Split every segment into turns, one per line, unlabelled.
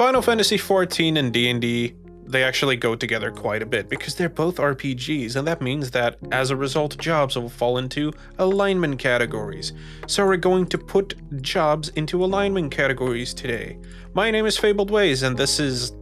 Final Fantasy XIV and D&D, they actually go together quite a bit because they're both RPGs, and that means that as a result, jobs will fall into alignment categories. So we're going to put jobs into alignment categories today. My name is Fabled Ways, and this is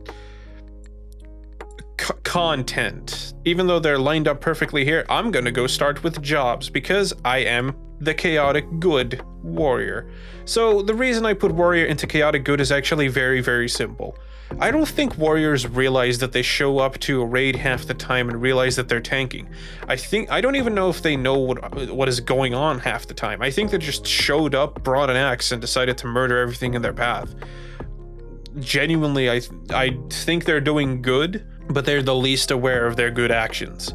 content. Even though they're lined up perfectly here, I'm gonna go start with jobs because I am the chaotic good warrior. So the reason I put warrior into chaotic good is actually very, very simple. I don't think warriors realize that they show up to a raid half the time and realize that they're tanking. I don't even know if they know what is going on half the time. I think they just showed up, brought an axe, and decided to murder everything in their path. Genuinely, I think they're doing good, but they're the least aware of their good actions.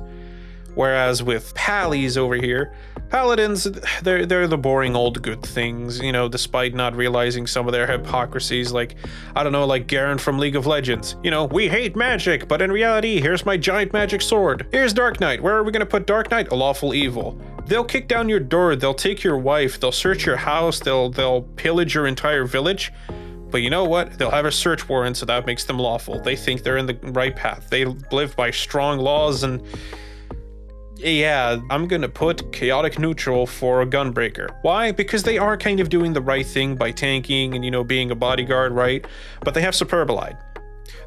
Whereas with Pallies over here, Paladins, they're the boring old good things, you know, despite not realizing some of their hypocrisies, like, I don't know, like Garen from League of Legends. You know, we hate magic, but in reality, here's my giant magic sword. Here's Dark Knight. Where are we gonna put Dark Knight? A lawful evil. They'll kick down your door, they'll take your wife, they'll search your house, they'll pillage your entire village. But you know what? They'll have a search warrant, so that makes them lawful. They think they're in the right path. They live by strong laws, and yeah, I'm gonna put chaotic neutral for a Gunbreaker. Why? Because they are kind of doing the right thing by tanking and, you know, being a bodyguard, right? But they have Superbolide.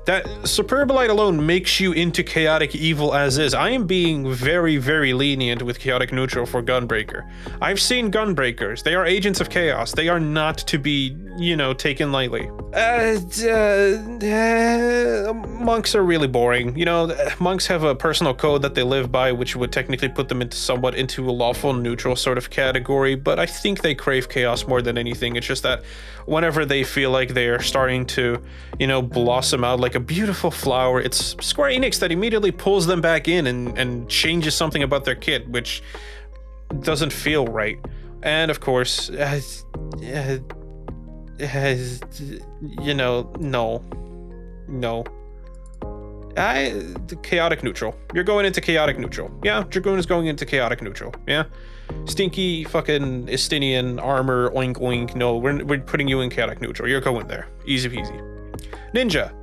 That Superbolide alone makes you into chaotic evil as is. I am being very, very lenient with chaotic neutral for Gunbreaker. I've seen Gunbreakers. They are agents of chaos. They are not to be, you know, taken lightly. Monks are really boring. You know, monks have a personal code that they live by, which would technically put them into somewhat into a lawful neutral sort of category, but I think they crave chaos more than anything. It's just that whenever they feel like they are starting to, you know, blossom out like a beautiful flower, it's Square Enix that immediately pulls them back in and changes something about their kit, which doesn't feel right. And of course, you know, no. Chaotic neutral. You're going into chaotic neutral. Yeah, Dragoon is going into chaotic neutral. Yeah. Stinky fucking Estinian armor, oink oink. No, we're putting you in chaotic neutral. You're going there. Easy peasy. Ninja.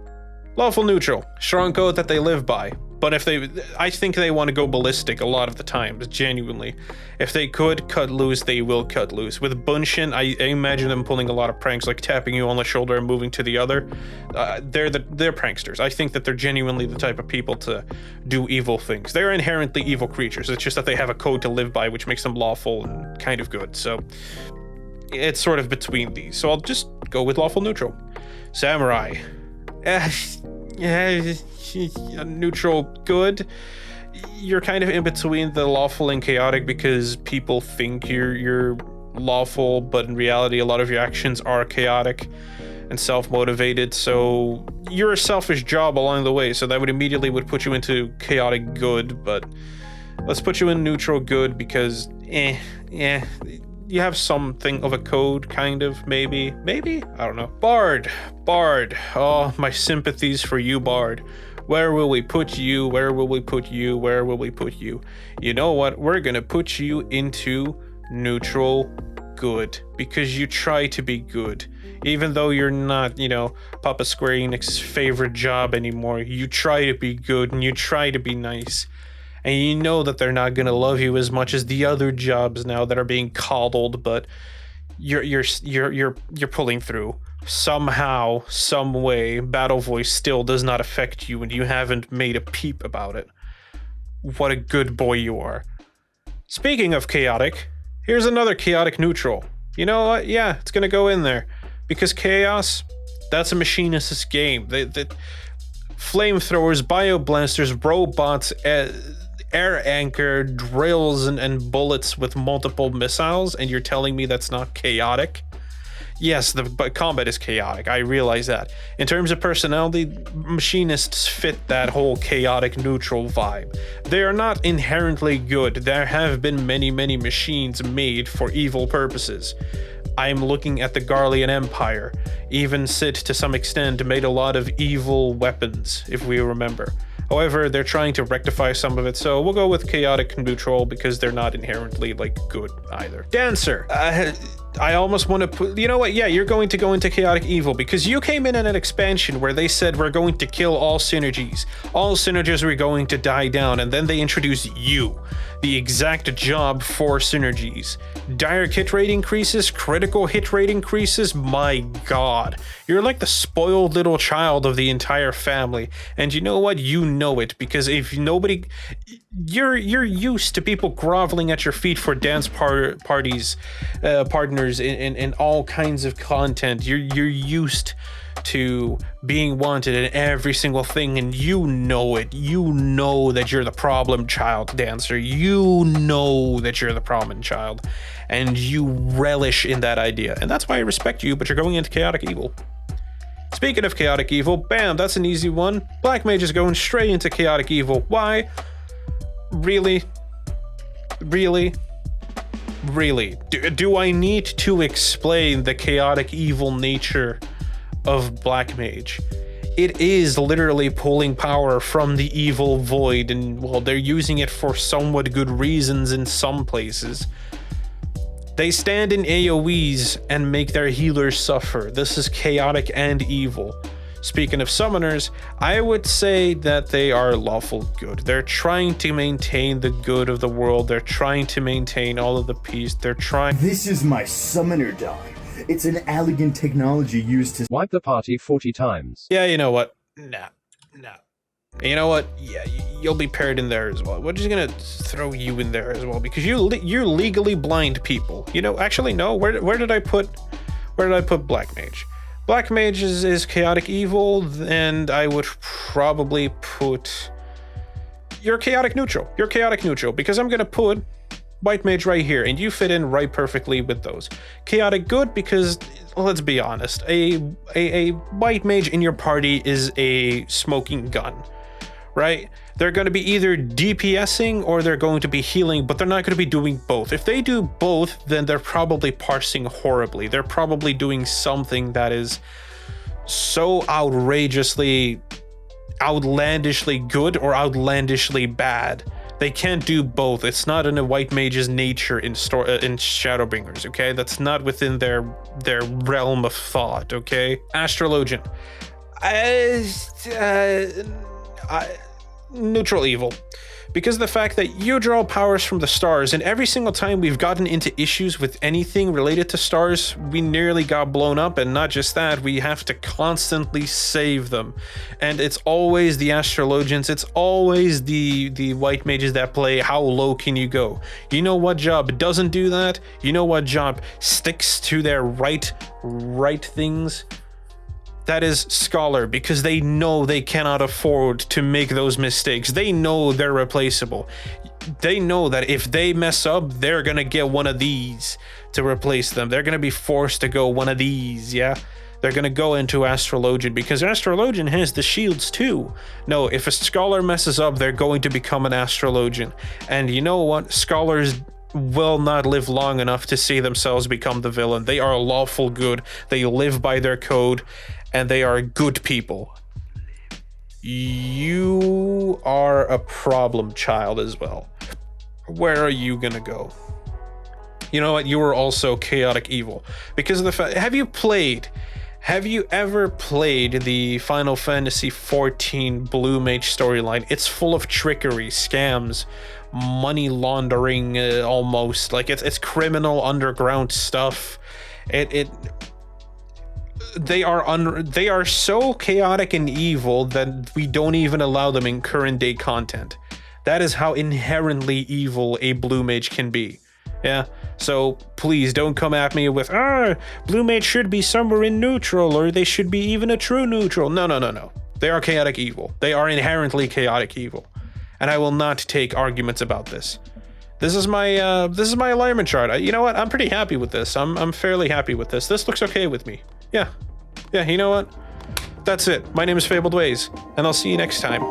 Lawful neutral. Strong code that they live by. But I think they want to go ballistic a lot of the times, genuinely. If they could cut loose, they will cut loose. With Bunshin, I imagine them pulling a lot of pranks, like tapping you on the shoulder and moving to the other. They're pranksters. I think that they're genuinely the type of people to do evil things. They're inherently evil creatures. It's just that they have a code to live by, which makes them lawful and kind of good. So it's sort of between these. So I'll just go with lawful neutral. Samurai. Neutral good. You're kind of in between the lawful and chaotic because people think you're lawful, but in reality a lot of your actions are chaotic and self-motivated, so you're a selfish job along the way, so that would immediately put you into chaotic good. But let's put you in neutral good because you have something of a code, kind of, maybe, I don't know. Bard. Oh, my sympathies for you, Bard. Where will we put you? Where will we put you? Where will we put you? You know what? We're gonna put you into neutral good because you try to be good. Even though you're not, you know, Papa Square Enix's favorite job anymore, you try to be good and you try to be nice. And you know that they're not gonna love you as much as the other jobs now that are being coddled, but you're pulling through. Somehow, some way, Battle Voice still does not affect you and you haven't made a peep about it. What a good boy you are. Speaking of chaotic, here's another chaotic neutral. You know what? Yeah, it's gonna go in there. Because chaos, that's a machinist's game. The flamethrowers, bioblasters, robots, air anchor, drills, and bullets with multiple missiles, and you're telling me that's not chaotic? Yes, the combat is chaotic, I realize that. In terms of personality, machinists fit that whole chaotic neutral vibe. They are not inherently good. There have been many, many machines made for evil purposes. I'm looking at the Garlean Empire. Even Cid, to some extent, made a lot of evil weapons, if we remember. However, they're trying to rectify some of it, so we'll go with chaotic neutral because they're not inherently, like, good either. Dancer. I almost want to put, you know what? Yeah, you're going to go into chaotic evil because you came in an expansion where they said we're going to kill all synergies. All synergies were going to die down, and then they introduced you, the exact job for synergies. Direct hit rate increases, critical hit rate increases. My God, you're like the spoiled little child of the entire family, and you know what? You know it because if nobody, you're used to people groveling at your feet for dance parties, partners in all kinds of content. You're used to being wanted in every single thing, and you know it. You know that you're the problem child dancer. You know that you're the problem child, and you relish in that idea, and that's why I respect you. But you're going into chaotic evil. Speaking of chaotic evil, bam, that's an easy one. Black Mage is going straight into chaotic evil. Why? Really? Do I need to explain the chaotic evil nature of Black Mage? It is literally pulling power from the evil void, and well, they're using it for somewhat good reasons in some places. They stand in AoEs and make their healers suffer. This is chaotic and evil. Speaking of summoners, I would say that they are lawful good. They're trying to maintain the good of the world. They're trying to maintain all of the peace. They're trying...
This is my summoner dog. It's an elegant technology used to
wipe the party 40 times.
Yeah, you know what? Nah. You know what? Yeah, you'll be paired in there as well. We're just gonna throw you in there as well because you're legally blind people. You know, actually, no. Where did I put Black Mage? Black Mage is chaotic evil, and I would probably put... You're chaotic neutral. You're chaotic neutral, because I'm going to put White Mage right here, and you fit in right perfectly with those. Chaotic good, because, let's be honest, a White Mage in your party is a smoking gun, right? They're going to be either DPSing or they're going to be healing, but they're not going to be doing both. If they do both, then they're probably parsing horribly. They're probably doing something that is so outlandishly good or outlandishly bad. They can't do both. It's not in a White Mage's nature in Shadowbringers, okay? That's not within their realm of thought, okay? Astrologer. Neutral evil, because of the fact that you draw powers from the stars, and every single time we've gotten into issues with anything related to stars, we nearly got blown up. And not just that, we have to constantly save them, and it's always the Astrologians, it's always the White Mages that play how low can you go. You know what job doesn't do that? You know what job sticks to their right things? That is Scholar, because they know they cannot afford to make those mistakes. They know they're replaceable. They know that if they mess up, they're gonna get one of these to replace them. They're gonna be forced to go one of these, yeah? They're gonna go into Astrologian, because Astrologian has the shields too. No, if a Scholar messes up, they're going to become an Astrologian. And you know what? Scholars will not live long enough to see themselves become the villain. They are lawful good. They live by their code, and they are good people. You are a problem child as well. Where are you gonna go? You know what? You are also chaotic evil, because of the fact, have you ever played the Final Fantasy XIV Blue Mage storyline? It's full of trickery, scams, money laundering, almost like it's criminal underground stuff. They are so chaotic and evil that we don't even allow them in current day content. That is how inherently evil a Blue Mage can be. Yeah, so please don't come at me with, Blue Mage should be somewhere in neutral, or they should be even a true neutral. No. They are chaotic evil. They are inherently chaotic evil. And I will not take arguments about this. This is my alignment chart. You know what? I'm pretty happy with this. I'm fairly happy with this. This looks okay with me. Yeah, you know what? That's it. My name is Fabled Ways, and I'll see you next time.